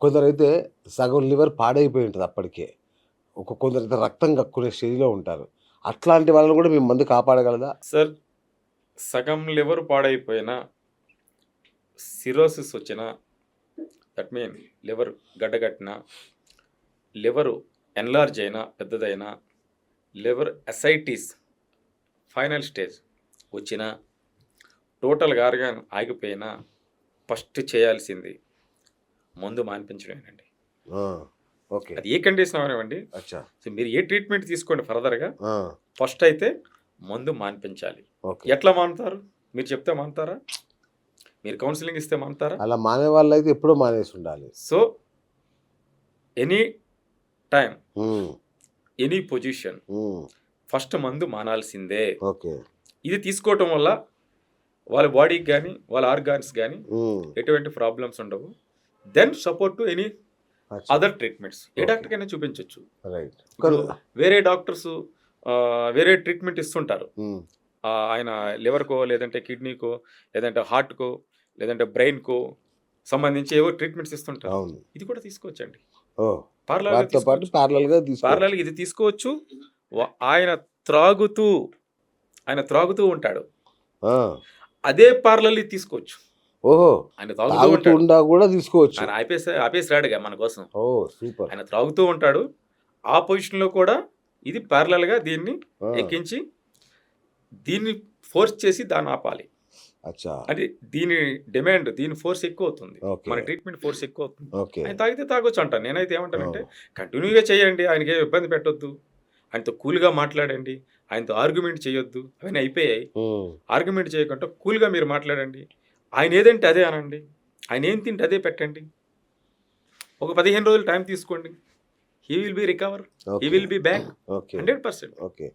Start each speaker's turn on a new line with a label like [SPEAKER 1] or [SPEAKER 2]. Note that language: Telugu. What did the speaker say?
[SPEAKER 1] కొందరైతే సగం లివర్ పాడైపోయి ఉంటది అప్పటికే. కొందరైతే రక్తం కక్కునే స్టేజ్‌లో ఉంటారు. అట్లాంటి వాళ్ళని గూడా మీ మందు కాపాడగలదా?
[SPEAKER 2] సార్ సగం లివర్ పాడైపోయినా, సిరోసిస్ వచ్చినా, దట్ మీన్ లివర్ గడ్డగట్టినా, లివరు ఎన్లార్జ్ అయినా, పెద్దదైనా, లివర్ అసైటిస్ ఫైనల్ స్టేజ్ వచ్చినా, టోటల్‌గా ఆర్గాన్ ఆగిపోయినా, ఫస్ట్ చేయాల్సింది మందు మాన్పించడమేనండి.
[SPEAKER 1] ఆ! ఓకే.
[SPEAKER 2] అది ఏ కండిషన్ అవనివ్వండి.
[SPEAKER 1] అచ్చా!
[SPEAKER 2] సో మీరు ఏ ట్రీట్మెంట్ తీసుకోండి ఫర్దర్‌గా,
[SPEAKER 1] ఆ!
[SPEAKER 2] ఫస్ట్ అయితే మందు మాన్పించాలి.
[SPEAKER 1] ఓకే.
[SPEAKER 2] ఎట్లా మానుతారు? మీరు చెప్తే మానుతారా? మీరు కౌన్సెలింగ్ ఇస్తే మానుతారా?
[SPEAKER 1] అలా మానేవాళ్ళైతే ఎప్పుడో మానేసుండాలి.
[SPEAKER 2] సో, ఎనీ టైమ్,
[SPEAKER 1] హ్మ్.
[SPEAKER 2] ఎనీ పొజిషన్
[SPEAKER 1] హ్మ్.
[SPEAKER 2] ఫస్ట్ మందు మానాల్సిందే.
[SPEAKER 1] ఓకే.
[SPEAKER 2] ఇది తీసుకోవటం వల్ల వాళ్ళ బాడీకి గానీ, వాళ్ళ ఆర్గాన్స్ గానీ
[SPEAKER 1] హ్మ్.
[SPEAKER 2] ఎటువంటి ప్రాబ్లమ్స్ ఉండవు. దెన్ సపోర్ట్ టు ఎనీ
[SPEAKER 1] అచ్చా!
[SPEAKER 2] Other treatments. ఏ
[SPEAKER 1] ఓకే.
[SPEAKER 2] డాక్టర్‌కైనా చూపించొచ్చు.
[SPEAKER 1] రైట్.
[SPEAKER 2] ఇప్పుడు వేరే డాక్టర్సు వేరే ట్రీట్మెంట్ ఇస్తుంటారు.
[SPEAKER 1] హ్మ్.
[SPEAKER 2] ఆయన లివర్‌కో, లేదంటే కిడ్నీకో, లేదంటే హార్ట్‌కో, లేదంటే బ్రెయిన్‌కో సంబంధించి ఏవో ట్రీట్మెంట్స్ ఇస్తుంటారు.
[SPEAKER 1] అవును.
[SPEAKER 2] ఇది కూడా తీసుకోవచ్చండి.
[SPEAKER 1] ఓహ్!
[SPEAKER 2] పారలెల్‌గా
[SPEAKER 1] వాటితో పాటు
[SPEAKER 2] తీసుకోవచ్చు.
[SPEAKER 1] ప్యారలెల్‌గా తీసుకోవచ్చు.
[SPEAKER 2] పారలెల్‌గా ఇది తీసుకోవచ్చు. ఆయన త్రాగుతూ, ఆయన త్రాగుతూ ఉంటాడు.
[SPEAKER 1] ఆ!
[SPEAKER 2] అదే పారలెల్ ఇది తీసుకోవచ్చు.
[SPEAKER 1] ఓహో!
[SPEAKER 2] ఆయన తాగుతూ ఉంటాడు.
[SPEAKER 1] తాగుతుండా గూడా తీసుకోవచ్చు.
[SPEAKER 2] ఆయన ఆపేసి రాడుగా మన కోసం.
[SPEAKER 1] ఓహ్! సూపర్.
[SPEAKER 2] ఆయన త్రాగుతూ ఉంటాడు. ఆ పొజిషన్‌లో కూడా ఇది పారలెల్‌గా దీన్ని
[SPEAKER 1] ఆ!
[SPEAKER 2] ఎక్కించి, దీన్ని ఫోర్స్ చేసి దాన్ని ఆపాలి.
[SPEAKER 1] అచ్చా!
[SPEAKER 2] అంటే దీని ఫోర్స్ ఎక్కువవుతుంది.
[SPEAKER 1] ఓకే.
[SPEAKER 2] మన ట్రీట్మెంట్ ఫోర్స్ ఎక్కువవుతుంది.
[SPEAKER 1] ఓకే.
[SPEAKER 2] ఆయన తాగితే తాగొచ్చు అంటాను. నేనైతే ఏమంటానంటే,
[SPEAKER 1] ఆ!
[SPEAKER 2] కంటిన్యూగా చేయండి. ఆయనకేం ఇబ్బంది పెట్టొద్దు. ఆయనతో కూల్‌గా మాట్లాడండి. ఆయనతో ఆర్గ్యుమెంట్ చేయొద్దు. అవన్నీ అయిపోయాయి.
[SPEAKER 1] హ్మ్.
[SPEAKER 2] ఆర్గ్యుమెంట్ చేయకుండా కూల్‌గా మీరు మాట్లాడండి. ఆయన ఏదంటే అదే అనండి. ఆయన ఏం తింటే అదే పెట్టండి. ఒక 15 రోజులు టైం తీసుకోండి. He will be recover. He
[SPEAKER 1] okay.
[SPEAKER 2] Will be back
[SPEAKER 1] okay.
[SPEAKER 2] 100%.
[SPEAKER 1] Okay.